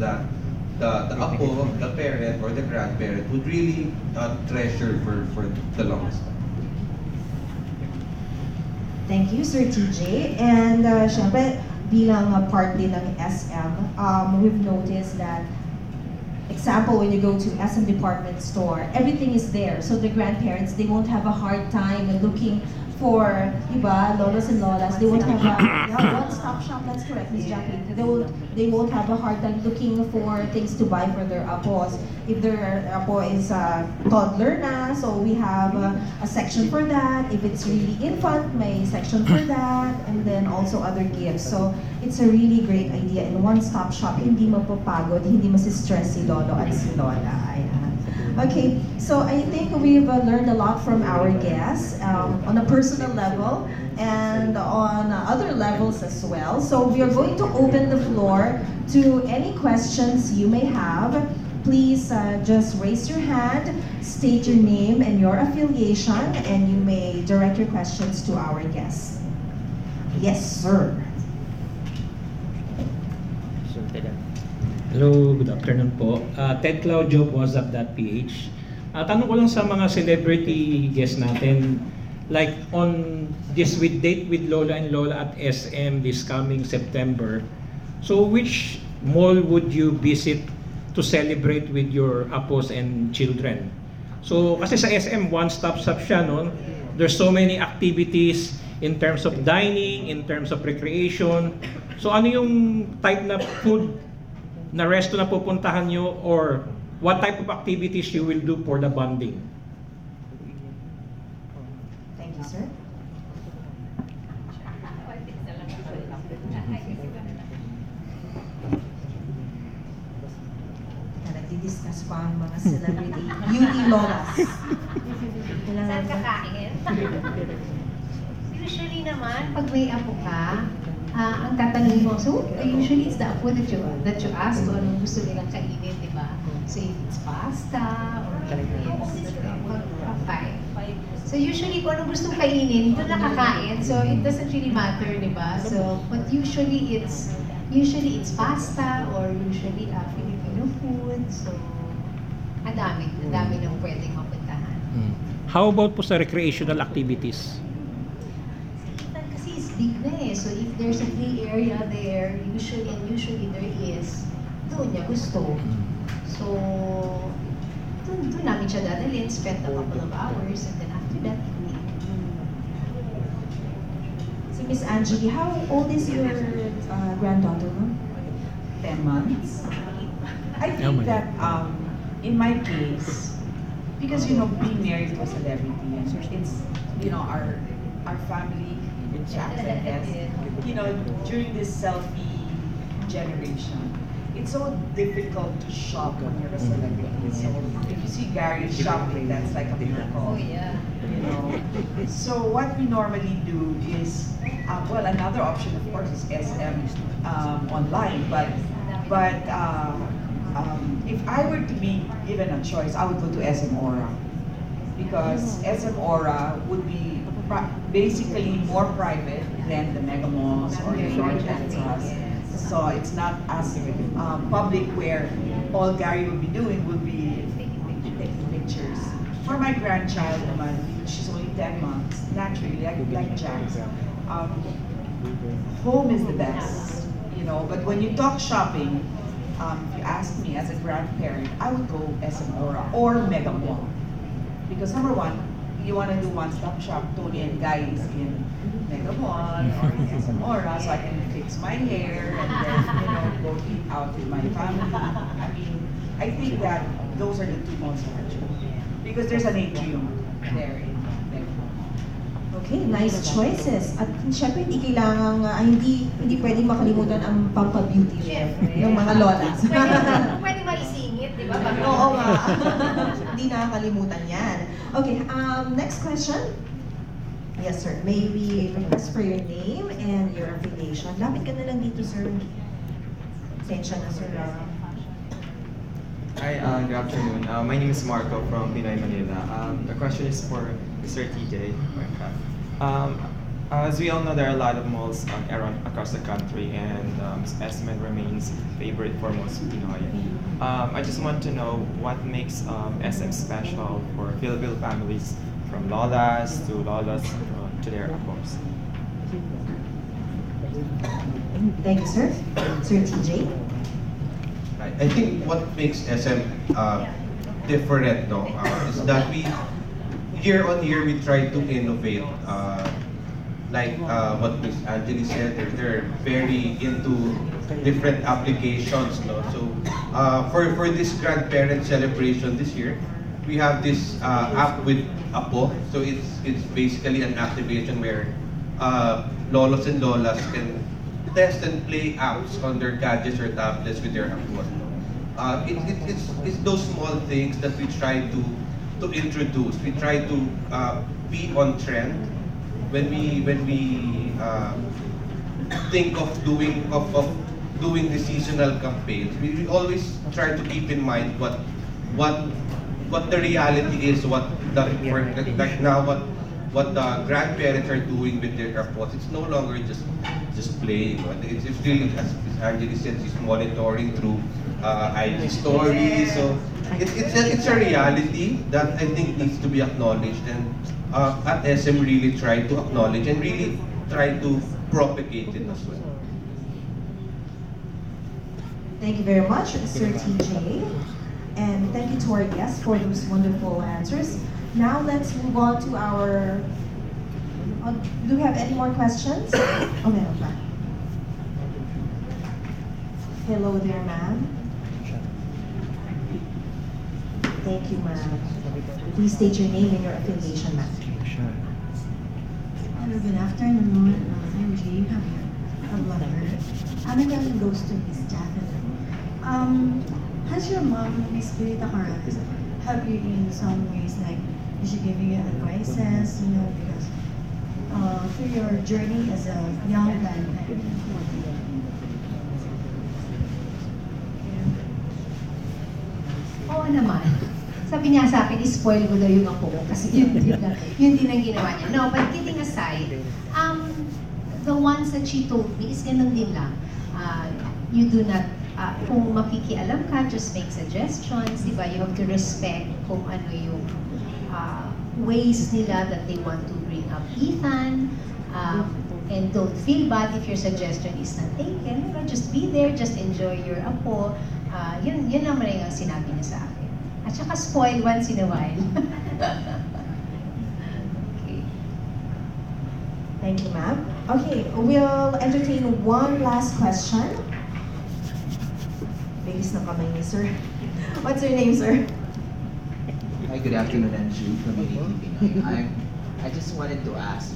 that the apo, the parent or the grandparent would really treasure for the longest time. Thank you, Sir TJ. And syempre, bilang part din ng SM, we've noticed that, example, when you go to SM department store, everything is there. So the grandparents, they won't have a hard time looking for, diba, lolos and lolas. They won't have a one-stop shop. That's correct, Ms. Jackie. They won't have a hard time looking for things to buy for their apos. If their apo is a toddler na, so we have a section for that. If it's really infant, may section for that, and then also other gifts. So it's a really great idea. In one-stop shop, hindi mapapagod, hindi masistress si lolo at si lola. Ayan. Okay, so I think we've learned a lot from our guests on a personal level and on other levels as well. So we are going to open the floor to any questions you may have. Please just raise your hand, state your name and your affiliation, and you may direct your questions to our guests. Yes, sir. Hello, good afternoon po. Ted Claudio, Wazzup.PH. Tanong ko lang sa mga celebrity guests natin, like on this with date with Lola and Lola at SM this coming September. So which mall would you visit to celebrate with your apos and children? So kasi sa SM, one-stop shop siya, no? There's so many activities in terms of dining, in terms of recreation. So ano yung type na food na resto na pupuntahan nyo, or what type of activities you will do for the bonding? Thank you, sir. Nagdi-discuss pa ang mga celebrity beauty lolas. Saan kakain? Usually naman, pag may apo ka, ang tatanungin mo, so usually it's the apo that you ask kung anong gusto nilang kainin, di ba? So if it's pasta or okay. So usually kung anong gustong kainin, doon nakakain. So it doesn't really matter, di ba? So but usually it's pasta or usually Filipino food. So ang dami nang pwedeng mapuntahan. How about po sa recreational activities? Big na eh. So if there's a free area there, usually there is, doon niya gusto. So, doon namin siya dadalhin, spend a couple of hours, and then after that, leave. So Miss Angie, how old is your granddaughter? 10 months. I think that in my case, because being married to a celebrity, it's our family with Jackson has, during this selfie generation, it's so difficult to shop when you're a celebrity. So if you see Gary shopping, that's like a miracle. Oh yeah. So what we normally do is, well, another option of course is SM online, but if I were to be given a choice, I would go to SM Aura, because SM Aura would be basically more private than the mega malls or the large plazas. So it's not as public, where all Gary will be doing will be taking pictures. For my grandchild, she's only 10 months, naturally, like Jack, home is the best, but when you talk shopping, if you ask me as a grandparent, I would go SM Aura or Mega Mall. Because number one, you want to do one-stop shop. Tony and Guy is in Mega Mall or in SM Aura, so I can fix my hair and then go eat out with my family. I mean, I think that those are the two most natural, because there's an atrium there in Mega Mall. Okay, nice choices. At syempre hindi kailangan hindi pwedeng makalimutan ang pampa-beauty ng mga lolas. Pwede maisingit, di ba? Oo nga. Hindi nakakalimutan yan. Okay, next question. Yes, sir. May we request for your name and your affiliation? Lapit ka na lang dito, sir. Sensya na, sir. Hi, good afternoon. My name is Marco from Pinoy Manila. The question is for Mr. TJ. As we all know, there are a lot of malls around across the country, and SM remains favorite for most Pinoy. I just want to know what makes SM special for Filipino families, from lolas to lolas to their apos. Thank you, sir. Sir TJ? I think what makes SM different, no, is that we year on year we try to innovate. Like what Miss Angeli said, they're very into different applications, no. So for this grandparent celebration this year, we have this app with Apo. So it's basically an activation where lolos and lolas can test and play apps on their gadgets or tablets with their Apos. It's those small things that we try to introduce. We try to be on trend when we think of doing the seasonal campaigns. We always try to keep in mind what the reality is, what the like now what the grandparents are doing with their AirPods. It's no longer just playing. It's really, as Angeli said, she's monitoring through IG stories. So it's a reality that I think needs to be acknowledged, and at SM really try to acknowledge and really try to propagate it as well. Thank you very much, Sir TJ. And thank you to our guests for those wonderful answers. Now let's move on to our... do we have any more questions? Oh, meron pa. Hello there, ma'am. Thank you, ma'am. Please state your name and your affiliation, ma'am. Hello, good afternoon. I'm Jay Javier, a blogger. My question goes to Miss Jacqueline. Has your mom, Miss Birita Caran, helped you in some ways, like is she giving you advices, because through your journey as a young grandparent? Oo naman. Sabi niya sa akin, spoil ko daw yung apo ko kasi yun din ang ginawa niya. No, but kidding aside, the ones that she told me is ganun din lang. You do not, kung makikialam ka, just make suggestions, di ba? You have to respect kung ano yung ways nila that they want to bring up Ethan. And don't feel bad if your suggestion is not taken. Just be there, just enjoy your apo. Yun naman yung sinabi niya sa akin. At saka spoil once in a while. Okay. Thank you, ma'am. Okay, we'll entertain one last question. Bilis na kamay ni sir. What's your name, sir? Hi, good afternoon, I'm Jude from Unity Pinoy. I just wanted to ask,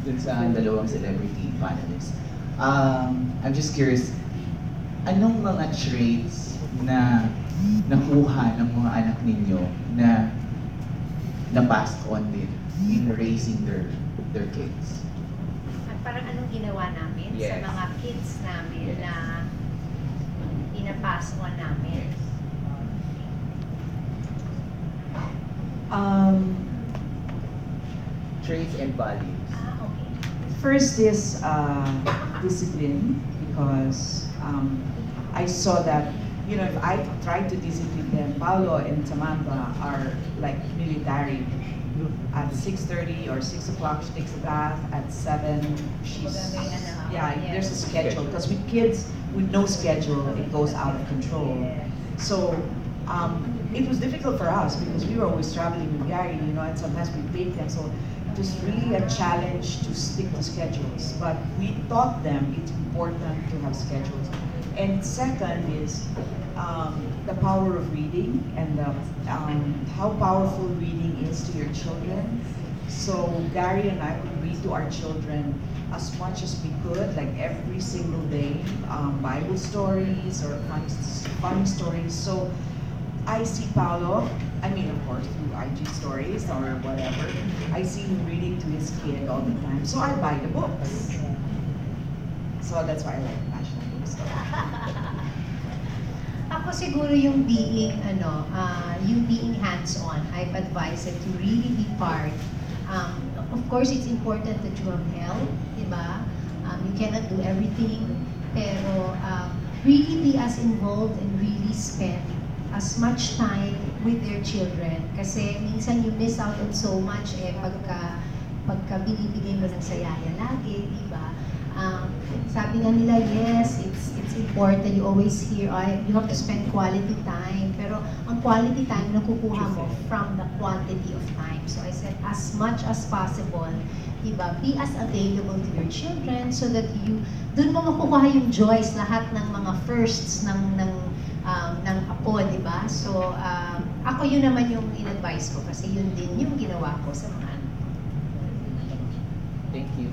dun sa dalawang celebrity panelists, I'm just curious, anong mga traits na nakuha ng mga anak ninyo na na-passed on din in raising their kids? At parang anong ginawa namin sa Yes. mga kids namin Yes. na ina-pass on namin. Traits and values. Okay. First is discipline, because I saw that, if I tried to discipline them, Paolo and Samantha are like military. At 6:30 or 6 o'clock, she takes a bath. At 7, she's, there's a schedule. Because with kids with no schedule, it goes out of control. So it was difficult for us because we were always traveling with Gary, and sometimes we take them. So it was really a challenge to stick to schedules. But we taught them it's important to have schedules. And second is the power of reading and how powerful reading is to your children. So Gary and I would read to our children as much as we could, like every single day, Bible stories or funny stories. So I see Paolo, of course, through IG stories or whatever, I see him reading to his kid all the time. So I buy the books. So that's why I like National Bookstore. Ako siguro yung being yung being hands-on. I've advised it to really be part of course, it's important that you have help, di ba? You cannot do everything, pero really be as involved and really spend as much time with their children. Kasi minsan you miss out on so much pagka binibigay mo ng sayaya lagi, di ba? Sabi nga nila, yes, it's important. You always hear, you have to spend quality time. Pero ang quality time nakukuha mo from the quantity of time. So I said, as much as possible, diba, be as available to your children so that dun mo makukuha yung joys, lahat ng mga firsts ng apo, diba? So, ako yun naman yung in-advise ko kasi yun din yung ginawa ko sa mga anak. Thank you.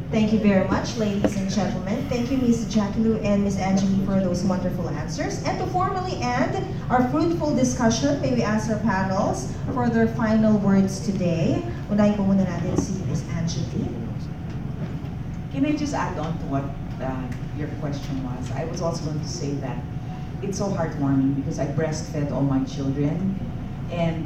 Thank you very much, ladies and gentlemen. Thank you, Ms. Jackie Lou and Ms. Angeli, for those wonderful answers. And to formally end our fruitful discussion, may we ask our panels for their final words today. Unahin po muna natin si Ms. Angeli. Can I just add on to what your question was? I was also going to say that it's so heartwarming because I breastfed all my children, and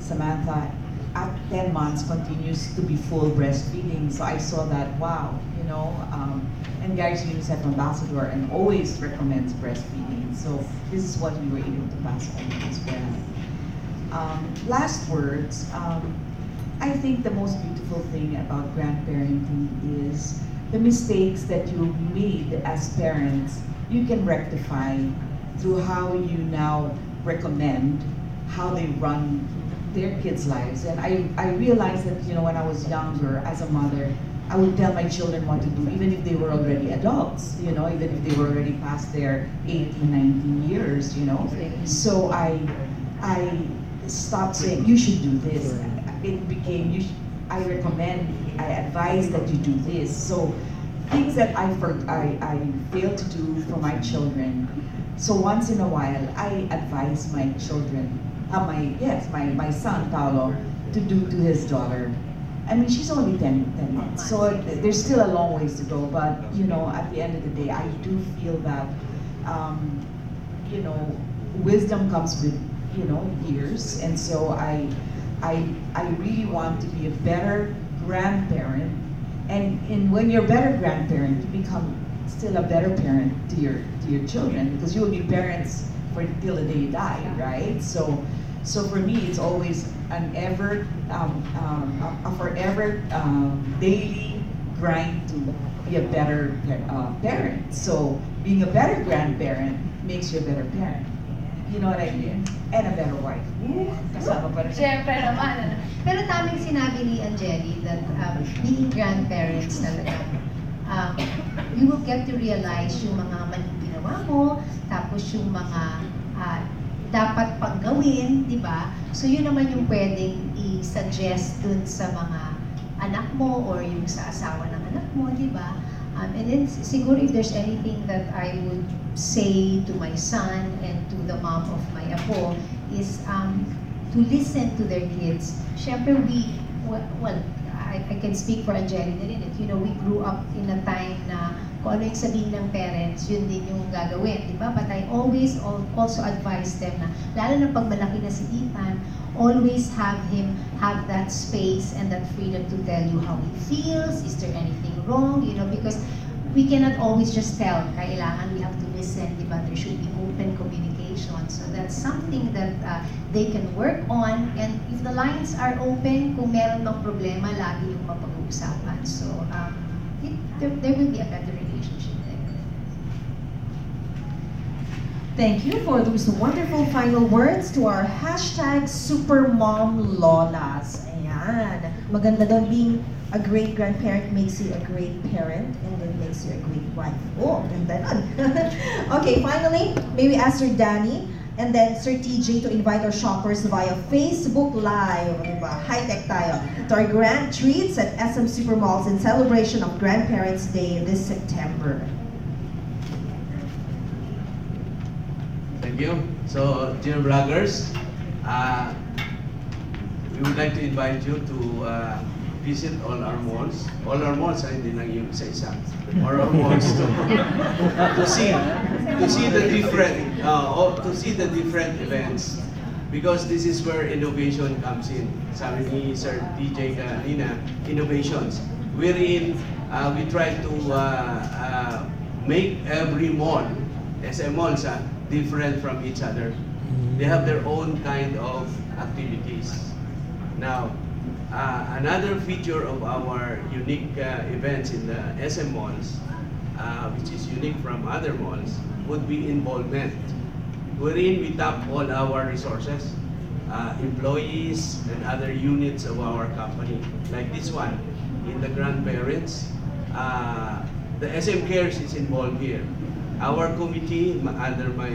Samantha at 10 months continues to be full breastfeeding. So I saw that, wow, you know, and Gary's UNICEF ambassador and always recommends breastfeeding. So this is what we were able to pass on as well. Last words, I think the most beautiful thing about grandparenting is the mistakes that you made as parents, you can rectify through how you now recommend how they run their kids' lives. And I realized that, you know, when I was younger as a mother, I would tell my children what to do, even if they were already adults, you know, even if they were already past their 18, 19 years, you know. So I stopped saying, you should do this. It became, I recommend, I advise that you do this. So things that I failed to do for my children. So once in a while, I advise my children, my son, Paolo, to do to his daughter. I mean, she's only 10 months, so there's still a long ways to go, but, you know, at the end of the day, I do feel that, you know, wisdom comes with, you know, years, and so I really want to be a better grandparent, and when you're a better grandparent, you become still a better parent to your children, because you will be parents for till the day you die, right? So for me, it's always a forever daily grind to be a better parent. So being a better grandparent makes you a better parent. You know what I mean? And a better wife. Kasama pa rin. Siyempre naman. Pero tamang sinabi ni Angeli that being grandparents talaga, you will get to realize yung mga maling ginawa mo, tapos yung mga dapat pang gawin, di ba? So yun naman yung pwedeng i-suggest dun sa mga anak mo or yung sa asawa ng anak mo, di ba? And then siguro if there's anything that I would say to my son and to the mom of my apo is to listen to their kids. Siyempre I can speak for Angeli na rin. You know, we grew up in a time na kung ano yung sabihin ng parents, yun din yung gagawin, di ba? But I always also advise them na, lalo na pag malaki na si Ethan, always have him have that space and that freedom to tell you how he feels, is there anything wrong, you know, because we cannot always just tell, kailangan we have to listen, di ba? There should be open communication. So that's something that they can work on, and if the lines are open, kung meron mang problema, lagi yung mapag-uusapan. So there will be a better relationship there. Thank you for those wonderful final words to our #SuperMomLolas. Ayan. Maganda doon, being a great grandparent makes you a great parent, and then makes you a great wife. Oh, ganda nun. Okay, finally, may we ask Sir Danny and then Sir TJ to invite our shoppers via Facebook Live, diba? High-tech tayo, to our grand treats at SM Supermalls in celebration of Grandparents' Day this September. Thank you. So, dear vloggers, we would like to invite you to visit all our malls. All our malls, hindi lang yung isa-isa. All our malls to see the different events Because this is where innovation comes in. Sabi ni Sir TJ kanina, innovations. Wherein we try to make every mall, SM malls, different from each other. They have their own kind of activities. Now, another feature of our unique events in the SM malls, which is unique from other malls, would be involvement, wherein we tap all our resources, employees and other units of our company. Like this one, in the grandparents, the SM Cares is involved here. Our committee, under my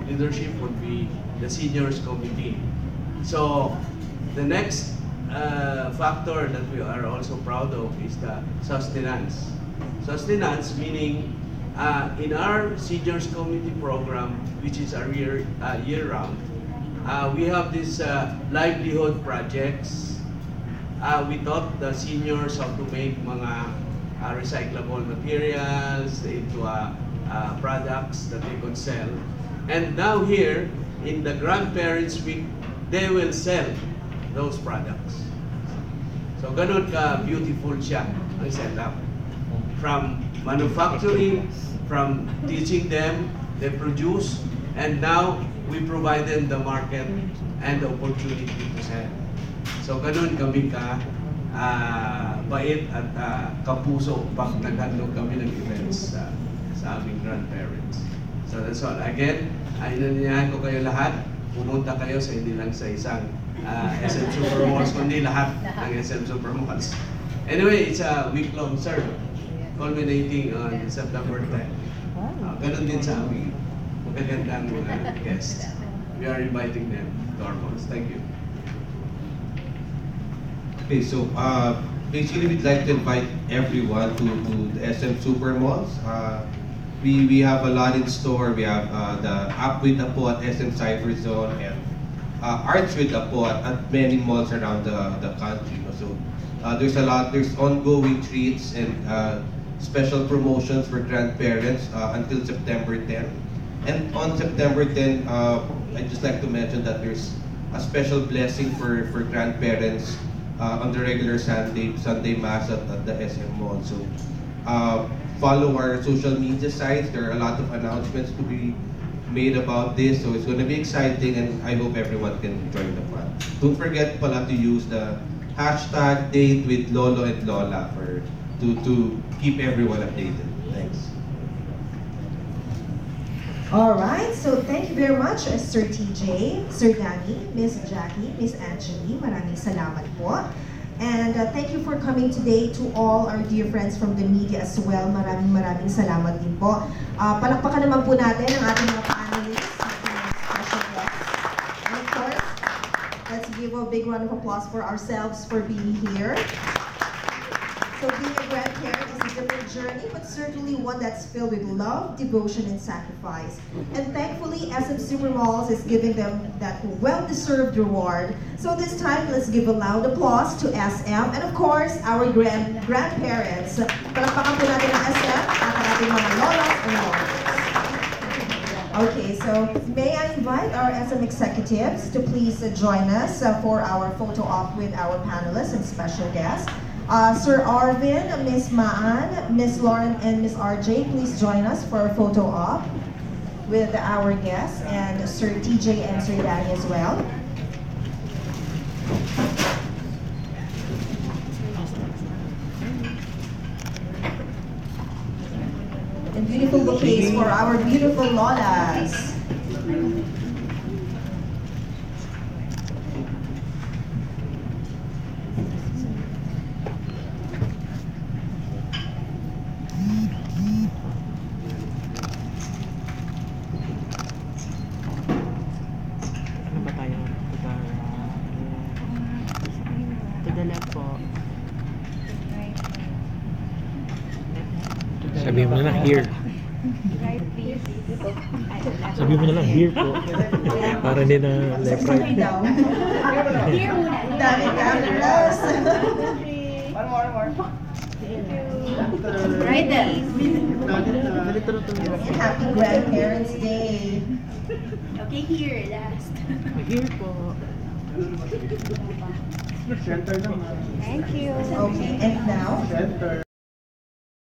leadership, would be the seniors committee. So the next factor that we are also proud of is the sustenance. Sustenance meaning in our seniors committee program, which is a year-round, we have this livelihood projects. We taught the seniors how to make mga recyclable materials into products that they could sell. And now here, in the Grandparents Week, they will sell those products. So ganun ka beautiful siya ang setup. From manufacturing, from teaching them, they produce, and now we provide them the market and the opportunity to sell. So ganun kami ka bait at kapuso pag naghandog kami ng events sa aming grandparents. So that's all. Again, inanyayahan ko kayo lahat, pumunta kayo sa hindi lang sa isang SM Supermalls, kundi lahat ng SM Supermalls. Anyway, it's a week-long serve, culminating on September 10. Ganun din sa aming magagandang mga guests. We are inviting them to our malls. Thank you. Okay, so basically we'd like to invite everyone to the SM Supermalls. We have a lot in store. We have the Up with Apo at SM Cyber Zone and Arts with Apo at many malls around the country. So there's ongoing treats and special promotions for grandparents until September 10. And on September 10, I'd just like to mention that there's a special blessing for grandparents on the regular Sunday Mass at the SM Mall. So follow our social media sites. There are a lot of announcements to be made about this, so it's going to be exciting, and I hope everyone can join the fun. Don't forget pala to use the hashtag date with Lolo and Lola to keep everyone updated. Thanks. Alright, so thank you very much, Sir TJ, Sir Danny, Miss Jackie, Miss Angeli, maraming salamat po. And thank you for coming today to all our dear friends from the media as well. Maraming salamat din po. Palakpakan naman po natin ang ating mga panelists, ating mga special guests. And of course, let's give a big round of applause for ourselves for being here. So being a grandparent is a different journey, but certainly one that's filled with love, devotion, and sacrifice. And thankfully, SM Supermalls is giving them that well-deserved reward. So this time, let's give a loud applause to SM and of course, our grandparents. Palakpakan po natin ang SM at ang ating mga lolas and lolas. Okay, so may I invite our SM executives to please join us for our photo op with our panelists and special guests. Sir Arvin, Miss Maan, Miss Lauren, and Miss RJ, please join us for a photo op with our guests, and Sir TJ and Sir Danny as well. And beautiful bouquets for our beautiful lolas. Sabi mo na lang here. Sabi mo na lang here po. Para hindi na left right. Here muna. Daming cameras. One more. Right Happy Grandparents' Day. Okay, here, last. Okay, and now?